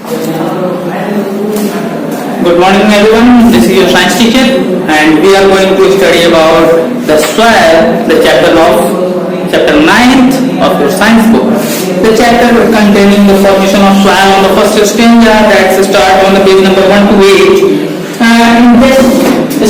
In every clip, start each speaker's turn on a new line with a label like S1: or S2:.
S1: Good morning everyone, this is your science teacher and we are going to study about the soil, the chapter 9th of your science book. The chapter containing the formation of soil on the first stanza that start on the page number 1 to 8. In this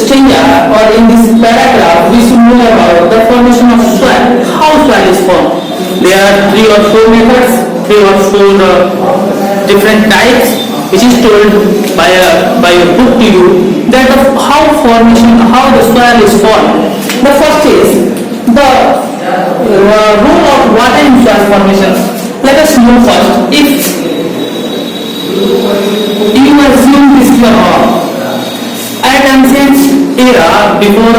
S1: stanza or in this paragraph we should know about the formation of soil, how soil is formed. There are 3 or 4 methods, 3 or 4 different types which is told by a book to you that of how the soil is formed. The first is the role of water in soil formation. Let us know first, if you assume this is a rock at ancient era before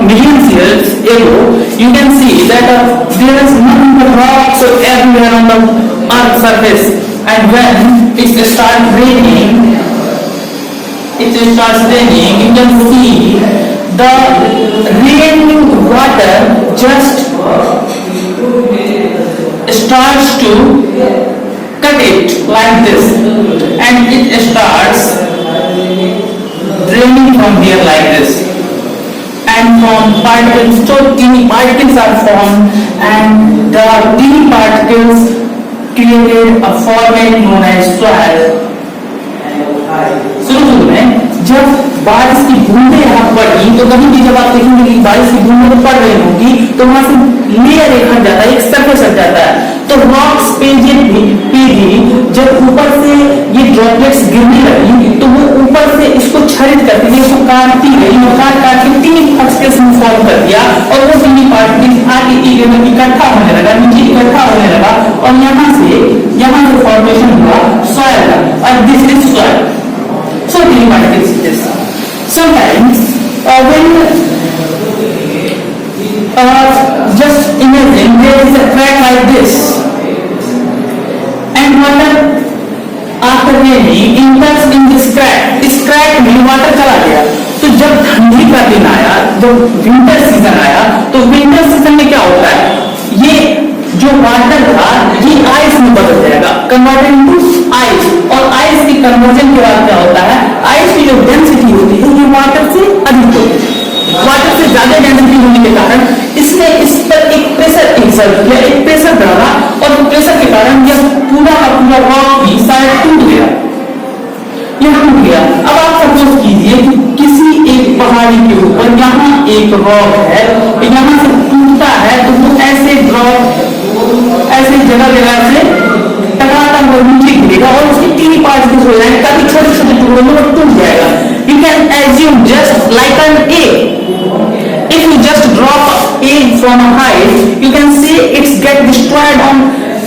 S1: millions years ago, you can see that there is nothing but rocks everywhere on the earth's surface. And when it starts raining, you can see the raining water just starts to cut it like this, and it starts draining from here like this, and from particles, so teeny particles are formed, and the teeny particles created a format known as soil. शुरू में जब बारिश की बूंदें यहाँ पड़ी तो कभी भी जब आप देखेंगे कि बारिश की बूंदें तो पड़ रही होगी तो वहां से लेयर एक हट जाता है, एक सरफेस हट जाता है, तो रॉक्स पे भी जब ऊपर से ये ड्रॉपलेट्स गिरने लगी तो वो ऊपर से इसको छरित करती है, इसको काटती गई और काट के टीनी पार्टिकल्स में फॉर्म कर दिया, और वो टीनी पार्टिकल्स आगे इकट्ठा होने लगा, नीचे इकट्ठा होने लगा, और यहाँ से फॉर्मेशन हुआ सॉइल का, और this is soil. So teeny particles is this. Sometimes when just imagine there is a crack like this, and water after raining enters in this crack. इस crack में water चला गया. तो जब ठंडी का दिन आया, जब विंटर सीजन आया, तो विंटर सीजन में क्या होता है, ये जो वाटर था ये आइस में बदल जाएगा, कन्वर्टेड इनटू आइस, और आइस की कन्वर्जन के बाद क्या होता है, आइस की जो डेंसिटी होती है ये वाटर से अधिक होती है. वाटर से ज्यादा डेंसिटी होने के कारण इसने इस पर एक प्रेशर एक्सर्ट किया, एक प्रेशर डाला, और प्रेशर के कारण यह पूरा का पूरा रॉक भी शायद टूट गया. अब आप सपोज कीजिए कि किसी एक पहाड़ी के ऊपर यहाँ एक रॉक है, यहाँ से टूटता है, तो वो ऐसे रॉक ऐसे जगह से टकराता हुआ नीचे गिरेगा और उसकी टीनी पार्टिकल्स हो जाएंगे, ताकि छोटे छोटे टुकड़ों में वो टूट जाएगा. You can assume just like an egg. If you just drop an egg from a height, you can see it's get destroyed on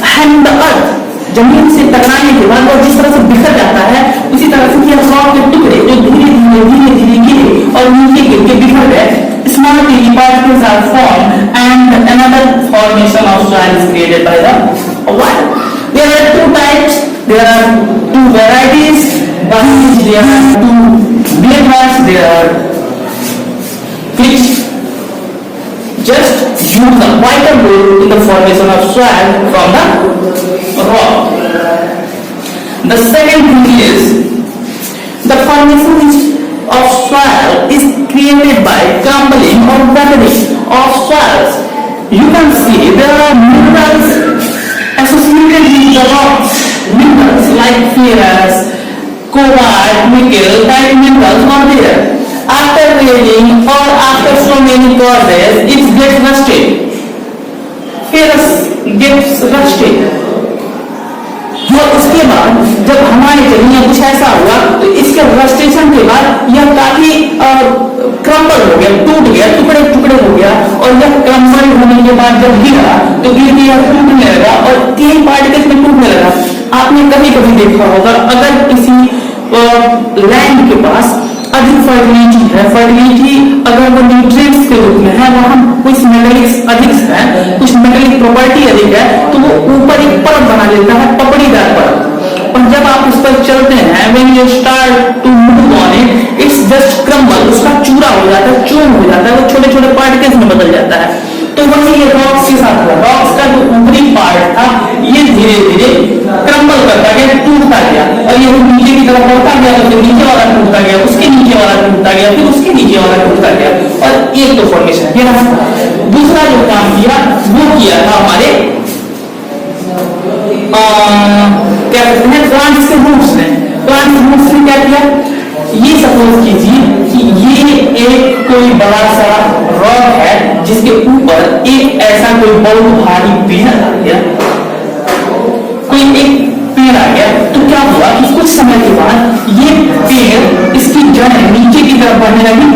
S1: hitting the earth. जमीन से टकराने के बाद और जिस तरह से बिखर जाता है, उसी तरह से ये रॉक के टुकड़े जो धीरे धीरे गिरे और नीचे गिर के बिखर गए, small teeny particles are formed and another formation of soil is created by the water. There are 2 types, there are 2 varieties. One is there are 2 flavors, there are which just use the vital role in the formation of soil from the rock. The second thing is the formation of soil is created by crumbling or weathering of soils. You can see there are minerals associated with the rocks. Minerals like ferrous, cobalt, nickel, type minerals are there. After raining or after so many causes, it gets rusted. Ferrous gets rusted. और उसके बाद जब हमारे जमीन में कुछ ऐसा हुआ तो इसके रस्टेशन के बाद यह काफी क्रम्बल हो गया, टूट गया, टुकड़े टुकड़े हो गया, और जब क्रम्बल होने के बाद जब गिरा तो गिर के यह टूटने लगा और 3 पार्टिकल्स में टूटने लगा. आपने कभी कभी देखा होगा अगर किसी लैंड के पास अधिक फर्टिलिटी है, फर्टिलिटी अगर वो न्यूट्रिएंट्स के रूप में है, वहां कुछ मेटलिक्स अधिक है, कुछ मेटलिक प्रॉपर्टी अधिक है, तो वो ऊपर एक परत बना लेता है, पपड़ीदार परत, और जब आप उस पर चलते हैं, when you start to move on it, it's just crumble, उसका चूरा हो जाता है, चूर्ण हो जाता है, वो छोटे छोटे पार्टिकल्स में बदल जाता है. तो वही ये रॉक्स के साथ हुआ, रॉक्स का जो ऊपरी पार्ट था ये धीरे धीरे क्रम्बल करता गया, टूटता गया, और ये नीचे की तरफ बढ़ता गया, तो फिर नीचे वाला टूटता गया, उसके नीचे वाला टूटता गया, फिर उसके नीचे वाला टूटता गया, और एक तो फॉर्मेशन है। दूसरा जो काम किया वो किया था हमारे क्या कहते हैं प्लांट्स के रूट्स ने। प्लांट्स के रूट्स ने क्या किया, ये सपोज कीजिए कि ये एक कोई बड़ा सा रॉक है जिसके ऊपर एक ऐसा कोई बहुत भारी पेड़ आ गया, कोई एक पेड़ आ गया, तो क्या हुआ कि कुछ समय के बाद ये पेड़ इसकी जड़ नीचे की तरफ बढ़ने लगी,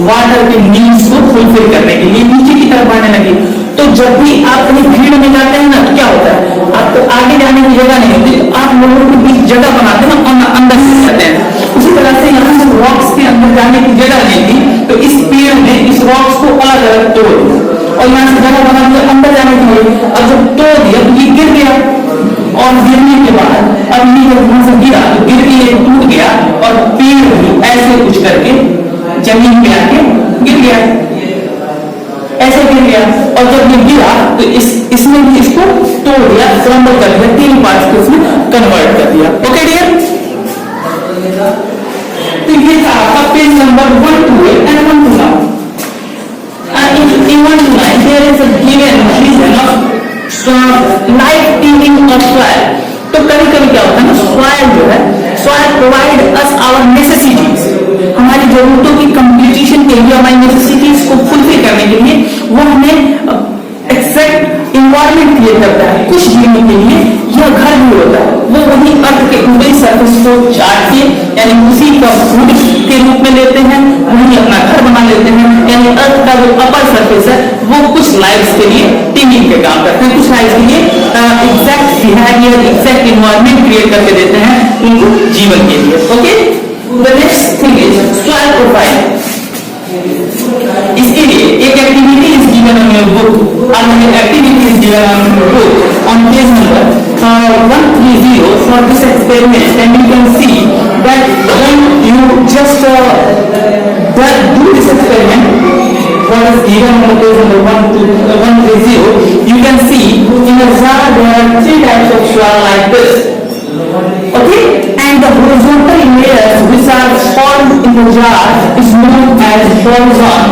S1: वाटर के नीड्स को फुलफिल करने के लिए नीचे की तरफ बढ़ने लगी। तो जब भी आप कहीं भीड़ में जाते हैं ना, तो क्या होता है, आपको आगे जाने की जगह नहीं होती, तो आप लोगों के बीच जगह बनाते हैं ना, अंदर से जाते हैं। उसी तरह से यहाँ से रॉक्स के अंदर जाने की जगह नहीं थी, तो इस पेड़ ने इस रॉक्स को अलग अलग तोड़ दिया और यहाँ से जगह बना दिया अंदर जाने के लिए। अब जब तोड़ दिया तो ये गिर गया, और गिरने के बाद अब ये जब वहां से गिरा तो गिर के ये टूट गया, और पेड़ भी ऐसे कुछ करके जमीन पे आके गिर गया, ऐसे गिर गया। और जब ये गिरा तो इसने भी इसको तोड़ दिया, क्रम्बल कर दिया, 3 पार्ट्स को इसमें कन्वर्ट कर दिया। ओके डियर, तो ये था आपका page number 128 and 129। In 129 there is a given reason of life teeming of soil। तो कभी कभी क्या होता है ना, soil जो है, soil provide us our necessities, हमारी जरूरतों की कंप्लीटेशन के लिए, हमारी नेसेसिटीज को फुलफिल करने के लिए वो हमें एक्सैक्ट इन्वायरमेंट क्रिएट करता है। कुछ जीने के लिए यह घर भी होता है, वो वही अर्थ के ऊपरी सरफेस को चाट के यानी उसी का फूड के रूप में लेते हैं, वही अपना घर बना लेते हैं। यानी अर्थ का जो अपर सरफेस है वो कुछ लाइफ्स के लिए टीमिंग के काम करते हैं, कुछ लाइफ्स के लिए exact behaviour, exact environment create करके देते हैं उनको जीवन के लिए। Okay, the next thing is soil profile। इसके लिए एक activity is given on your book, और activity is given on your book on page number 130 for this experiment, and you can see that when you just do this experiment, what is given on page number 130, you can see in a jar there are 3 types of soil like this, okay, and the horizontal layers which are formed in the jar is known as horizon,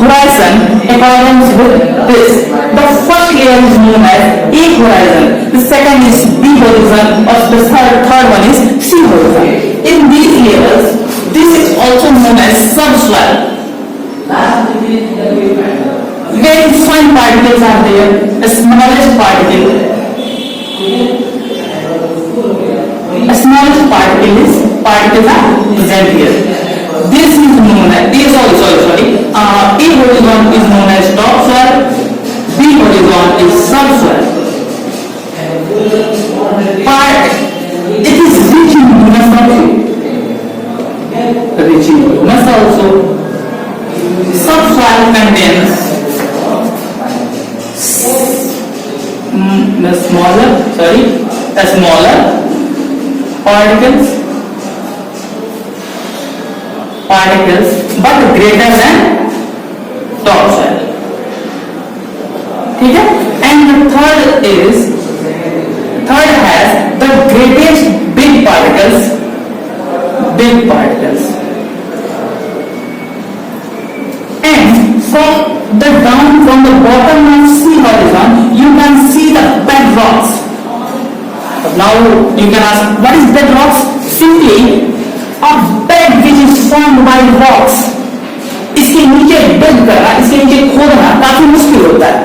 S1: horizon accordance with this. The first layer is known as A horizon, the second is B horizon, or the third one is C horizon. In these layers, this is also known as subsoil. Very fine particles are there, the smallest particle. A smallest particles are present here. This is known as A horizon is known as topsoil, B horizon is subsoil. It is rich in humus also. Subsoil contains the smaller particles but greater than topsoil, ठीक है। And the third has the greatest big particles, and from the bottom of C horizon you can see the bedrocks. Now you can ask, what is bedrocks? Simply a bed which is formed by rocks. इसके नीचे डिग करना, इसके नीचे खोदना काफी मुश्किल होता है।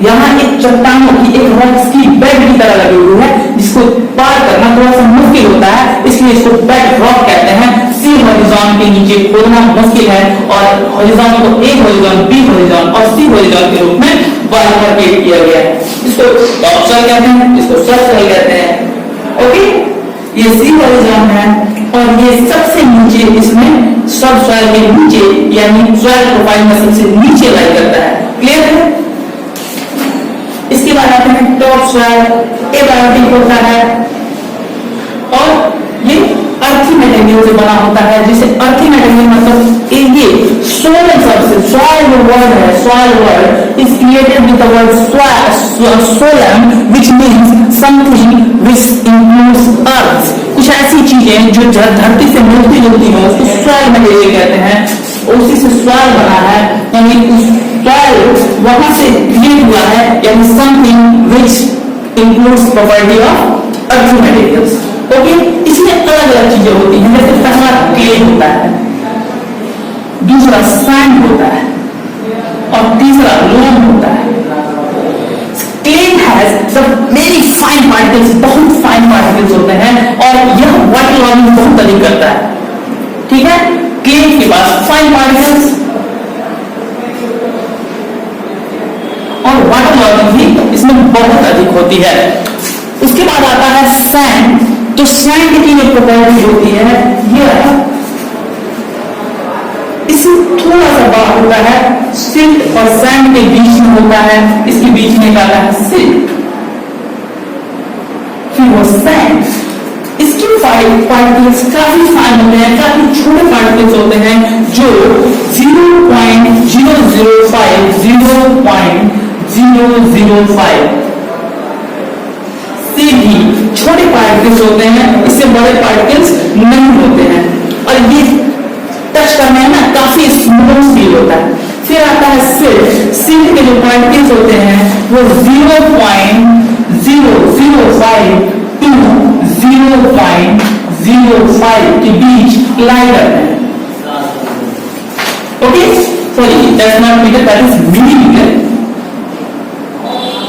S1: यहाँ एक चट्टानों की, एक रॉक्स की बेड की तरह लगी हुई है, जिसको पार करना थोड़ा सा मुश्किल होता है, इसलिए इसको बेड रॉक कहते हैं। सी हॉरिजॉन के नीचे खोदना मुश्किल है, और हॉरिजॉन को ए हॉरिजॉन, बी हॉरिजॉन और सी हॉरिजॉन के रूप में बाइफरकेट किया गया है। इसको टॉपसोइल कहते हैं, इसको सबसोइल कहते हैं। ओके, ये सी हॉरिजॉन है, और ये सबसे नीचे, इसमें सबसोइल के नीचे यानी सॉइल प्रोफाइल में सबसे नीचे लाई करता है। क्लियर है? इसके बाद आते हैं टॉप सॉइल, एबायोटिक होता है, और ये अर्थी मटेरियल से बना होता है, जिसे अर्थी मटेरियल मतलब ये सोल शब्द से, सॉइल वर्ड है, soil word is created with the word solum which means something which includes earth. कुछ ऐसी चीजें जो धरती से मिलती जुलती हो उसको सॉइल मटेरियल कहते हैं। उसी से सॉइल बना है, यानी उस सॉइल वहां से क्रिएट हुआ है, यानी something which includes property of earth materials. Okay, इसमें अलग अलग चीजें होती हैं, जैसे पहला क्ले होता है, दूसरा सैंड होता है और तीसरा लोम होता है। Clay has very fine particles, बहुत फाइन पार्टिकल्स होते हैं और यह वाटर लॉगिंग बहुत अधिक करता है। ठीक है, क्ले के पास फाइन पार्टिकल्स और वाटर लॉगिंग भी इसमें बहुत अधिक होती है। उसके बाद आता है सैंड। तो सैंड की जो प्रॉपर्टी होती है यह इसमें थोड़ा सा बड़ा होता है, सिल्ट और सैंड के बीच में होता है, इसके बीच में आता है सिल्ट, फिर वो सैंड। इसके पार्टिकल्स काफी फाइन होते हैं, काफी छोटे पार्टिकल्स होते हैं जो 0.005 से भी छोटे पार्टिकल्स होते हैं, इससे बड़े पार्टिकल्स नहीं होते हैं और ये टच करने में ना काफी स्मूथ फील होता है। फिर आता है सिल्ट। सिल्ट के जो पार्टिकल्स होते हैं वो 0.005 to 0.05 के बीच लाई करते हैं। Okay, sorry that's not metre, that is millimetre.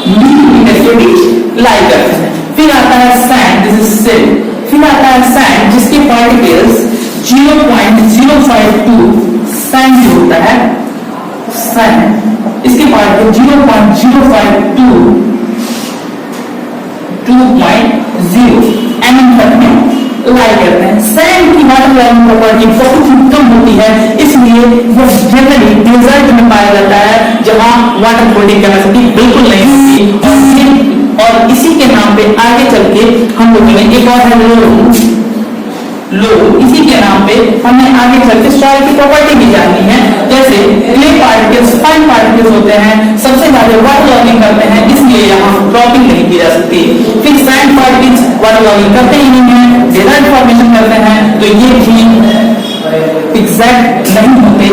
S1: Millimetre के बीच लाई करते हैं। फिर आता है सैंड, दिस इज सिल्ट। फिर आता है सैंड जिसके पार्टिकल्स 0.052 सैंड होता है, सैंड। इसके पार्टिकल 0.052 2.0 mm तक में लाई करते हैं। सैंड की वाटर लॉगिंग प्रॉपर्टी बहुत ही कम होती है, इसलिए यह जनरली डेजर्ट में पाया जाता है जहां वाटर होल्डिंग कैपेसिटी बिल्कुल नहीं होती। और इसी के नाम पे आगे चल के हम लोगों ने एक और है लोग, इसी के नाम पे हमें आगे चल के सॉइल की प्रॉपर्टी भी जाननी है। जैसे क्ले पार्टिकल्स फाइन पार्टिकल्स होते हैं, सबसे ज्यादा वाटर लॉगिंग करते हैं, इसलिए यहाँ ड्रॉपिंग नहीं की जा सकती। फिर सैंड पार्टिकल्स वाटर लॉगिंग करते ही नहीं है, डेजर्ट फॉर्मेशन करते हैं, तो ये भी एग्जैक्ट नहीं होते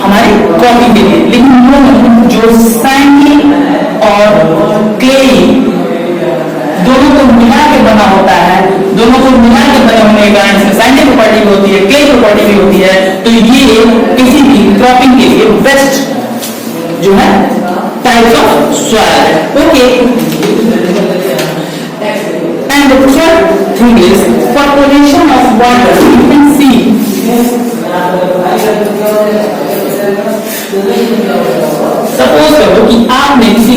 S1: हमारी क्रॉपिंग के लिए। लेकिन जो सैंडी और क्ले दोनों को मिला के बना होता है, दोनों को मिला के बने होने के कारण इसमें सैंडी प्रॉपर्टी भी होती है, क्ले प्रॉपर्टी भी होती है, तो ये किसी भी क्रॉपिंग के लिए बेस्ट जो है टाइप्स ऑफ सॉइल है। Okay, and the third thing is for pollution of water you can see suppose करो कि आपने किसी